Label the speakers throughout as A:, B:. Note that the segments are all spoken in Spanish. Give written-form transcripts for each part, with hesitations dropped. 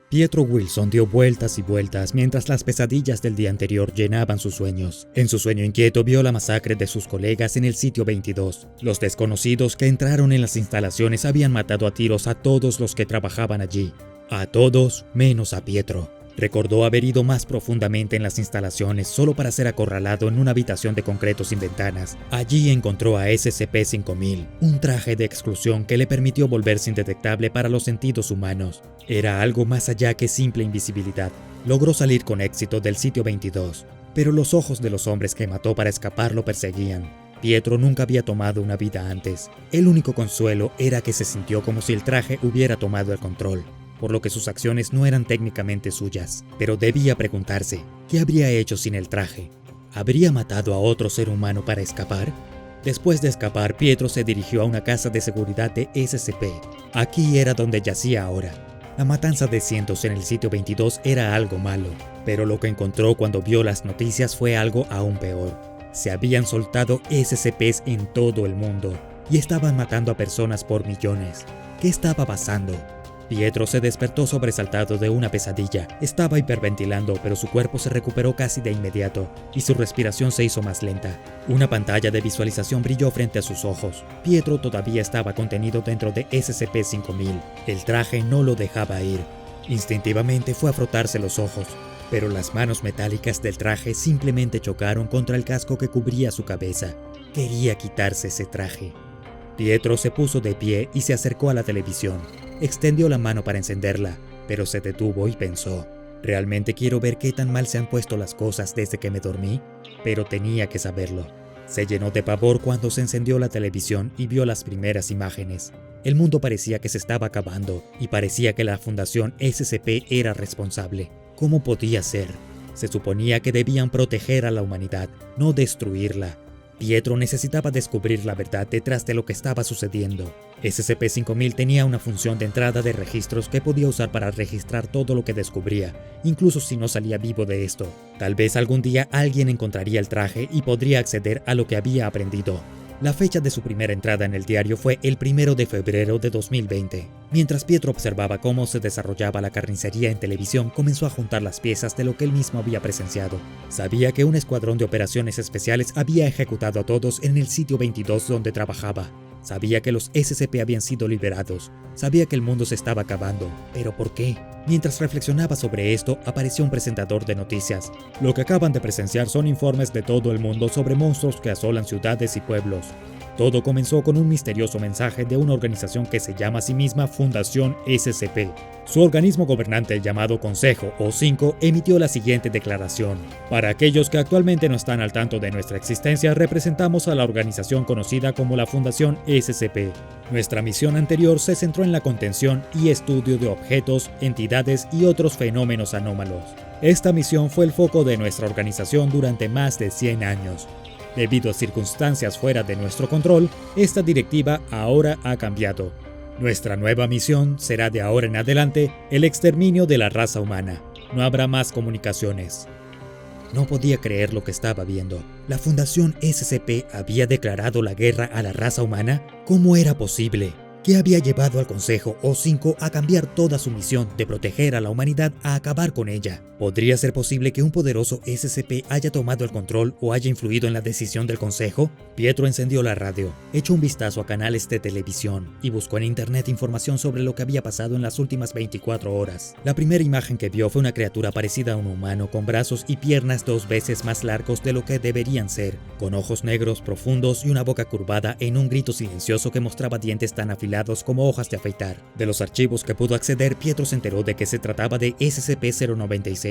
A: Pietro Wilson dio vueltas y vueltas mientras las pesadillas del día anterior llenaban sus sueños. En su sueño inquieto vio la masacre de sus colegas en el sitio 22. Los desconocidos que entraron en las instalaciones habían matado a tiros a todos los que trabajaban allí. A todos menos a Pietro. Recordó haber ido más profundamente en las instalaciones solo para ser acorralado en una habitación de concreto sin ventanas. Allí encontró a SCP-5000, un traje de exclusión que le permitió volverse indetectable para los sentidos humanos. Era algo más allá que simple invisibilidad. Logró salir con éxito del sitio 22, pero los ojos de los hombres que mató para escapar lo perseguían. Pietro nunca había tomado una vida antes. El único consuelo era que se sintió como si el traje hubiera tomado el control, por lo que sus acciones no eran técnicamente suyas. Pero debía preguntarse, ¿qué habría hecho sin el traje? ¿Habría matado a otro ser humano para escapar? Después de escapar, Pietro se dirigió a una casa de seguridad de SCP. Aquí era donde yacía ahora. La matanza de cientos en el sitio 22 era algo malo, pero lo que encontró cuando vio las noticias fue algo aún peor. Se habían soltado SCPs en todo el mundo y estaban matando a personas por millones. ¿Qué estaba pasando? Pietro se despertó sobresaltado de una pesadilla. Estaba hiperventilando, pero su cuerpo se recuperó casi de inmediato y su respiración se hizo más lenta. Una pantalla de visualización brilló frente a sus ojos. Pietro todavía estaba contenido dentro de SCP-5000. El traje no lo dejaba ir. Instintivamente fue a frotarse los ojos, pero las manos metálicas del traje simplemente chocaron contra el casco que cubría su cabeza. Quería quitarse ese traje. Pietro se puso de pie y se acercó a la televisión. Extendió la mano para encenderla, pero se detuvo y pensó, ¿realmente quiero ver qué tan mal se han puesto las cosas desde que me dormí? Pero tenía que saberlo. Se llenó de pavor cuando se encendió la televisión y vio las primeras imágenes. El mundo parecía que se estaba acabando y parecía que la Fundación SCP era responsable. ¿Cómo podía ser? Se suponía que debían proteger a la humanidad, no destruirla. Pietro necesitaba descubrir la verdad detrás de lo que estaba sucediendo. SCP-5000 tenía una función de entrada de registros que podía usar para registrar todo lo que descubría, incluso si no salía vivo de esto. Tal vez algún día alguien encontraría el traje y podría acceder a lo que había aprendido. La fecha de su primera entrada en el diario fue el 1 de febrero de 2020. Mientras Pietro observaba cómo se desarrollaba la carnicería en televisión, comenzó a juntar las piezas de lo que él mismo había presenciado. Sabía que un escuadrón de operaciones especiales había ejecutado a todos en el sitio 22 donde trabajaba. Sabía que los SCP habían sido liberados. Sabía que el mundo se estaba acabando. ¿Pero por qué? Mientras reflexionaba sobre esto, apareció un presentador de noticias. Lo que acaban de presenciar son informes de todo el mundo sobre monstruos que asolan ciudades y pueblos. Todo comenzó con un misterioso mensaje de una organización que se llama a sí misma Fundación SCP. Su organismo gobernante llamado Consejo O5 emitió la siguiente declaración. Para aquellos que actualmente no están al tanto de nuestra existencia, representamos a la organización conocida como la Fundación SCP. Nuestra misión anterior se centró en la contención y estudio de objetos, entidades y otros fenómenos anómalos. Esta misión fue el foco de nuestra organización durante más de 100 años. Debido a circunstancias fuera de nuestro control, esta directiva ahora ha cambiado. Nuestra nueva misión será de ahora en adelante el exterminio de la raza humana. No habrá más comunicaciones. No podía creer lo que estaba viendo. ¿La Fundación SCP había declarado la guerra a la raza humana? ¿Cómo era posible? ¿Qué había llevado al Consejo O5 a cambiar toda su misión de proteger a la humanidad a acabar con ella? ¿Podría ser posible que un poderoso SCP haya tomado el control o haya influido en la decisión del Consejo? Pietro encendió la radio, echó un vistazo a canales de televisión y buscó en internet información sobre lo que había pasado en las últimas 24 horas. La primera imagen que vio fue una criatura parecida a un humano con brazos y piernas 2 veces más largos de lo que deberían ser, con ojos negros profundos y una boca curvada en un grito silencioso que mostraba dientes tan afilados como hojas de afeitar. De los archivos que pudo acceder, Pietro se enteró de que se trataba de SCP-096,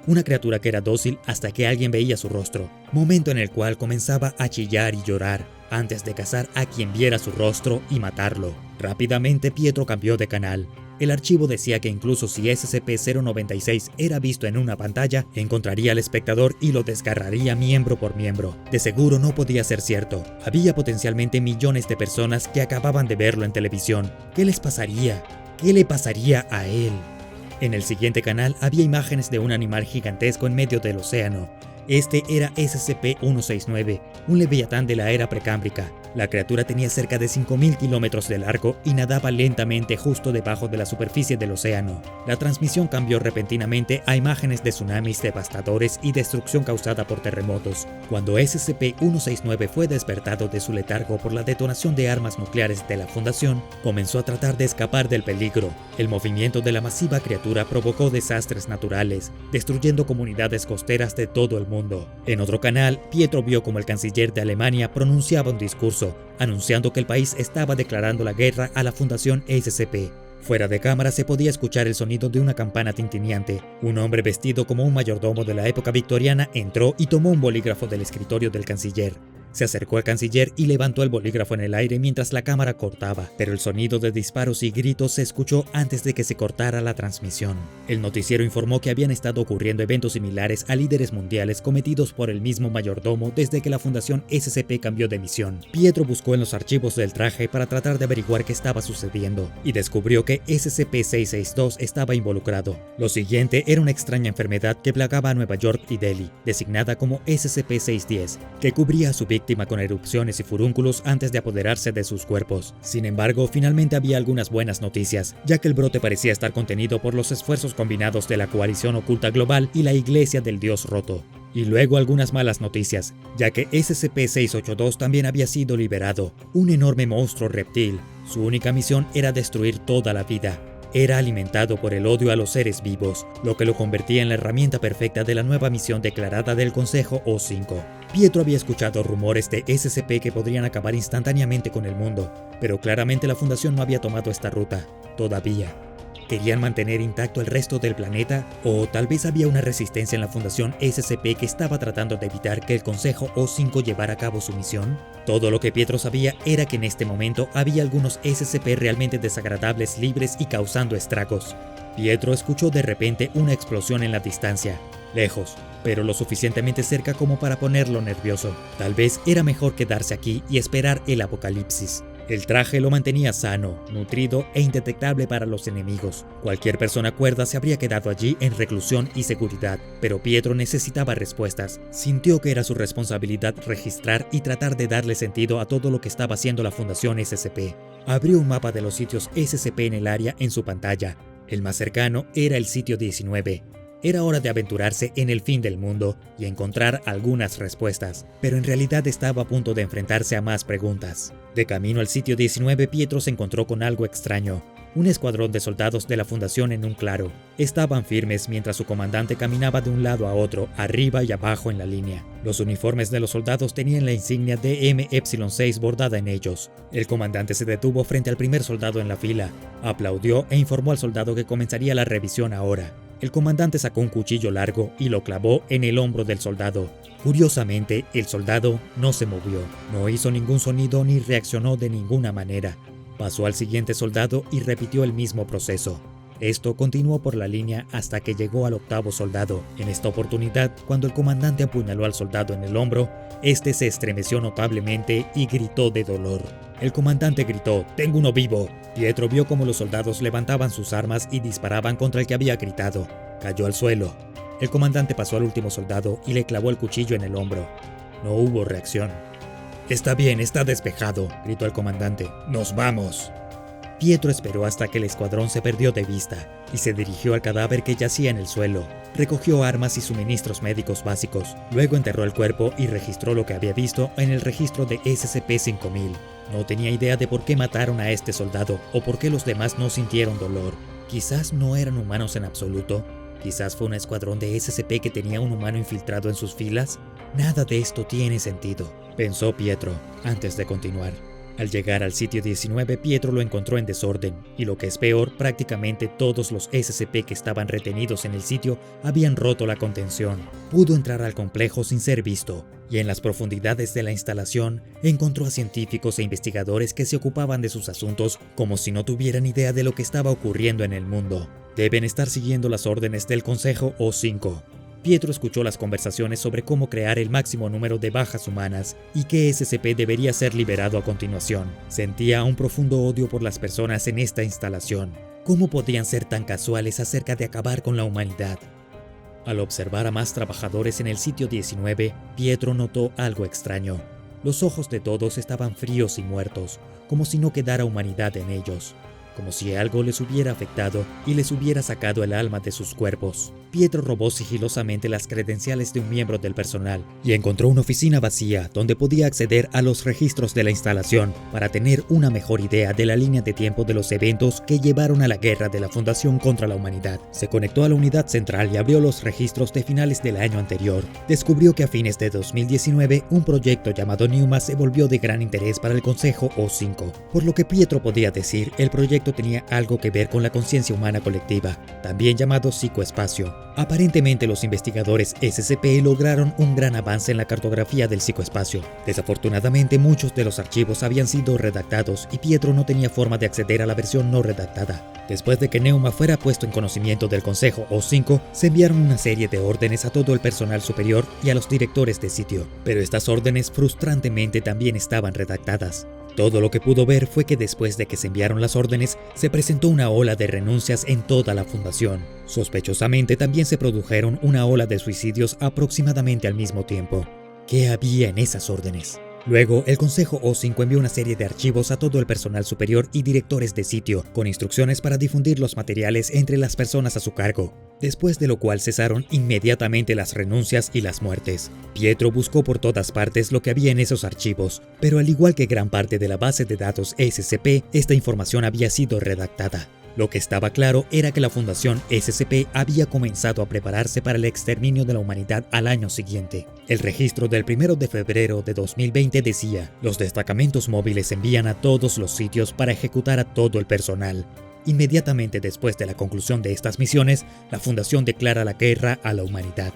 A: una criatura que era dócil hasta que alguien veía su rostro, momento en el cual comenzaba a chillar y llorar, antes de cazar a quien viera su rostro y matarlo. Rápidamente Pietro cambió de canal. El archivo decía que incluso si SCP-096 era visto en una pantalla, encontraría al espectador y lo desgarraría miembro por miembro. De seguro no podía ser cierto. Había potencialmente millones de personas que acababan de verlo en televisión. ¿Qué les pasaría? ¿Qué le pasaría a él? En el siguiente canal había imágenes de un animal gigantesco en medio del océano. Este era SCP-169, un leviatán de la era precámbrica. La criatura tenía cerca de 5.000 kilómetros de largo y nadaba lentamente justo debajo de la superficie del océano. La transmisión cambió repentinamente a imágenes de tsunamis devastadores y destrucción causada por terremotos. Cuando SCP-169 fue despertado de su letargo por la detonación de armas nucleares de la Fundación, comenzó a tratar de escapar del peligro. El movimiento de la masiva criatura provocó desastres naturales, destruyendo comunidades costeras de todo el mundo. En otro canal, Pietro vio como el canciller de Alemania pronunciaba un discurso, anunciando que el país estaba declarando la guerra a la Fundación SCP. Fuera de cámara se podía escuchar el sonido de una campana tintineante. Un hombre vestido como un mayordomo de la época victoriana entró y tomó un bolígrafo del escritorio del canciller. Se acercó al canciller y levantó el bolígrafo en el aire mientras la cámara cortaba, pero el sonido de disparos y gritos se escuchó antes de que se cortara la transmisión. El noticiero informó que habían estado ocurriendo eventos similares a líderes mundiales cometidos por el mismo mayordomo desde que la Fundación SCP cambió de misión. Pietro buscó en los archivos del traje para tratar de averiguar qué estaba sucediendo, y descubrió que SCP-662 estaba involucrado. Lo siguiente era una extraña enfermedad que plagaba a Nueva York y Delhi, designada como SCP-610, que cubría a su víctima con erupciones y furúnculos antes de apoderarse de sus cuerpos. Sin embargo, finalmente había algunas buenas noticias, ya que el brote parecía estar contenido por los esfuerzos combinados de la Coalición Oculta Global y la Iglesia del Dios Roto. Y luego algunas malas noticias, ya que SCP-682 también había sido liberado, un enorme monstruo reptil. Su única misión era destruir toda la vida. Era alimentado por el odio a los seres vivos, lo que lo convertía en la herramienta perfecta de la nueva misión declarada del Consejo O5. Pietro había escuchado rumores de SCP que podrían acabar instantáneamente con el mundo, pero claramente la Fundación no había tomado esta ruta, todavía. ¿Querían mantener intacto el resto del planeta? ¿O tal vez había una resistencia en la Fundación SCP que estaba tratando de evitar que el Consejo O5 llevara a cabo su misión? Todo lo que Pietro sabía era que en este momento había algunos SCP realmente desagradables libres y causando estragos. Pietro escuchó de repente una explosión en la distancia, lejos, pero lo suficientemente cerca como para ponerlo nervioso. Tal vez era mejor quedarse aquí y esperar el apocalipsis. El traje lo mantenía sano, nutrido e indetectable para los enemigos. Cualquier persona cuerda se habría quedado allí en reclusión y seguridad, pero Pietro necesitaba respuestas. Sintió que era su responsabilidad registrar y tratar de darle sentido a todo lo que estaba haciendo la Fundación SCP. Abrió un mapa de los sitios SCP en el área en su pantalla. El más cercano era el sitio 19. Era hora de aventurarse en el fin del mundo y encontrar algunas respuestas, pero en realidad estaba a punto de enfrentarse a más preguntas. De camino al sitio 19, Pietro se encontró con algo extraño. Un escuadrón de soldados de la Fundación en un claro. Estaban firmes mientras su comandante caminaba de un lado a otro, arriba y abajo en la línea. Los uniformes de los soldados tenían la insignia DM-6 bordada en ellos. El comandante se detuvo frente al primer soldado en la fila, aplaudió e informó al soldado que comenzaría la revisión ahora. El comandante sacó un cuchillo largo y lo clavó en el hombro del soldado. Curiosamente, el soldado no se movió, no hizo ningún sonido ni reaccionó de ninguna manera. Pasó al siguiente soldado y repitió el mismo proceso. Esto continuó por la línea hasta que llegó al octavo soldado. En esta oportunidad, cuando el comandante apuñaló al soldado en el hombro, este se estremeció notablemente y gritó de dolor. El comandante gritó: «¡Tengo uno vivo!». Pietro vio cómo los soldados levantaban sus armas y disparaban contra el que había gritado. Cayó al suelo. El comandante pasó al último soldado y le clavó el cuchillo en el hombro. No hubo reacción. «Está bien, está despejado», gritó el comandante. «¡Nos vamos!». Pietro esperó hasta que el escuadrón se perdió de vista y se dirigió al cadáver que yacía en el suelo. Recogió armas y suministros médicos básicos. Luego enterró el cuerpo y registró lo que había visto en el registro de SCP-5000. No tenía idea de por qué mataron a este soldado o por qué los demás no sintieron dolor. Quizás no eran humanos en absoluto. Quizás fue un escuadrón de SCP que tenía un humano infiltrado en sus filas. Nada de esto tiene sentido, pensó Pietro antes de continuar. Al llegar al sitio 19, Pietro lo encontró en desorden, y lo que es peor, prácticamente todos los SCP que estaban retenidos en el sitio habían roto la contención. Pudo entrar al complejo sin ser visto, y en las profundidades de la instalación encontró a científicos e investigadores que se ocupaban de sus asuntos como si no tuvieran idea de lo que estaba ocurriendo en el mundo. Deben estar siguiendo las órdenes del Consejo O5. Pietro escuchó las conversaciones sobre cómo crear el máximo número de bajas humanas y qué SCP debería ser liberado a continuación. Sentía un profundo odio por las personas en esta instalación. ¿Cómo podían ser tan casuales acerca de acabar con la humanidad? Al observar a más trabajadores en el sitio 19, Pietro notó algo extraño. Los ojos de todos estaban fríos y muertos, como si no quedara humanidad en ellos, como si algo les hubiera afectado y les hubiera sacado el alma de sus cuerpos. Pietro robó sigilosamente las credenciales de un miembro del personal y encontró una oficina vacía donde podía acceder a los registros de la instalación para tener una mejor idea de la línea de tiempo de los eventos que llevaron a la guerra de la Fundación contra la Humanidad. Se conectó a la unidad central y abrió los registros de finales del año anterior. Descubrió que a fines de 2019 un proyecto llamado Neuma se volvió de gran interés para el Consejo O5. Por lo que Pietro podía decir, el proyecto tenía algo que ver con la conciencia humana colectiva, también llamado psicoespacio. Aparentemente los investigadores SCP lograron un gran avance en la cartografía del psicoespacio. Desafortunadamente muchos de los archivos habían sido redactados y Pietro no tenía forma de acceder a la versión no redactada. Después de que Neuma fuera puesto en conocimiento del Consejo O5, se enviaron una serie de órdenes a todo el personal superior y a los directores de sitio, pero estas órdenes frustrantemente también estaban redactadas. Todo lo que pudo ver fue que después de que se enviaron las órdenes, se presentó una ola de renuncias en toda la fundación. Sospechosamente también se produjeron una ola de suicidios aproximadamente al mismo tiempo. ¿Qué había en esas órdenes? Luego, el Consejo O5 envió una serie de archivos a todo el personal superior y directores de sitio, con instrucciones para difundir los materiales entre las personas a su cargo, después de lo cual cesaron inmediatamente las renuncias y las muertes. Pietro buscó por todas partes lo que había en esos archivos, pero al igual que gran parte de la base de datos SCP, esta información había sido redactada. Lo que estaba claro era que la Fundación SCP había comenzado a prepararse para el exterminio de la humanidad al año siguiente. El registro del 1 de febrero de 2020 decía: los destacamentos móviles envían a todos los sitios para ejecutar a todo el personal. Inmediatamente después de la conclusión de estas misiones, la Fundación declara la guerra a la humanidad.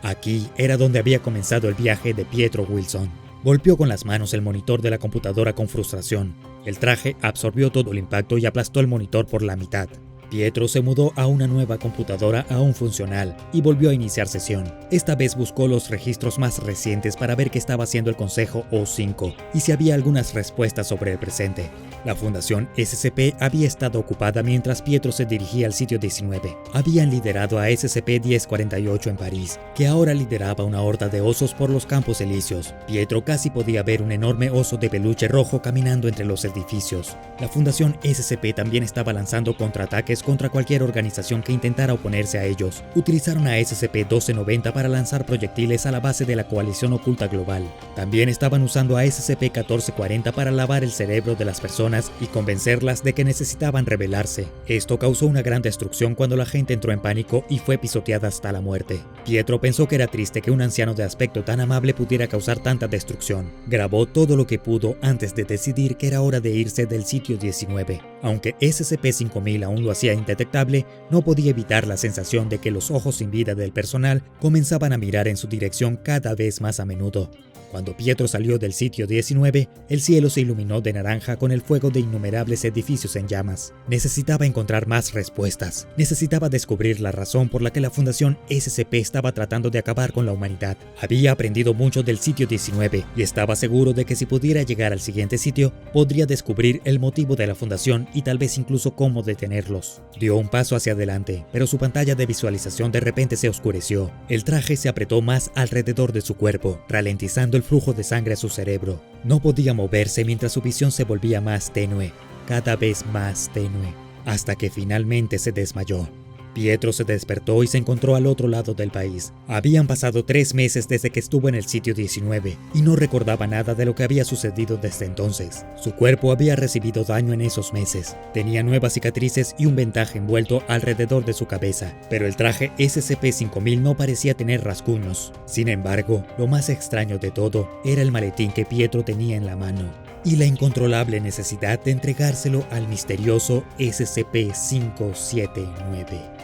A: Aquí era donde había comenzado el viaje de Pietro Wilson. Golpeó con las manos el monitor de la computadora con frustración. El traje absorbió todo el impacto y aplastó el monitor por la mitad. Pietro se mudó a una nueva computadora aún funcional y volvió a iniciar sesión. Esta vez buscó los registros más recientes para ver qué estaba haciendo el Consejo O5 y si había algunas respuestas sobre el presente. La Fundación SCP había estado ocupada mientras Pietro se dirigía al sitio 19. Habían liderado a SCP-1048 en París, que ahora lideraba una horda de osos por los Campos Elíseos. Pietro casi podía ver un enorme oso de peluche rojo caminando entre los edificios. La Fundación SCP también estaba lanzando contraataques contra cualquier organización que intentara oponerse a ellos. Utilizaron a SCP-1290 para lanzar proyectiles a la base de la Coalición Oculta Global. También estaban usando a SCP-1440 para lavar el cerebro de las personas y convencerlas de que necesitaban rebelarse. Esto causó una gran destrucción cuando la gente entró en pánico y fue pisoteada hasta la muerte. Pietro pensó que era triste que un anciano de aspecto tan amable pudiera causar tanta destrucción. Grabó todo lo que pudo antes de decidir que era hora de irse del sitio 19. Aunque SCP-5000 aún lo hacía indetectable, no podía evitar la sensación de que los ojos sin vida del personal comenzaban a mirar en su dirección cada vez más a menudo. Cuando Pietro salió del sitio 19, el cielo se iluminó de naranja con el fuego de innumerables edificios en llamas. Necesitaba encontrar más respuestas. Necesitaba descubrir la razón por la que la Fundación SCP estaba tratando de acabar con la humanidad. Había aprendido mucho del sitio 19 y estaba seguro de que si pudiera llegar al siguiente sitio, podría descubrir el motivo de la Fundación y tal vez incluso cómo detenerlos. Dio un paso hacia adelante, pero su pantalla de visualización de repente se oscureció. El traje se apretó más alrededor de su cuerpo, ralentizando el flujo de sangre a su cerebro. No podía moverse mientras su visión se volvía más tenue, cada vez más tenue, hasta que finalmente se desmayó. Pietro se despertó y se encontró al otro lado del país. Habían pasado 3 meses desde que estuvo en el sitio 19 y no recordaba nada de lo que había sucedido desde entonces. Su cuerpo había recibido daño en esos meses. Tenía nuevas cicatrices y un vendaje envuelto alrededor de su cabeza, pero el traje SCP-5000 no parecía tener rasguños. Sin embargo, lo más extraño de todo era el maletín que Pietro tenía en la mano y la incontrolable necesidad de entregárselo al misterioso SCP-579.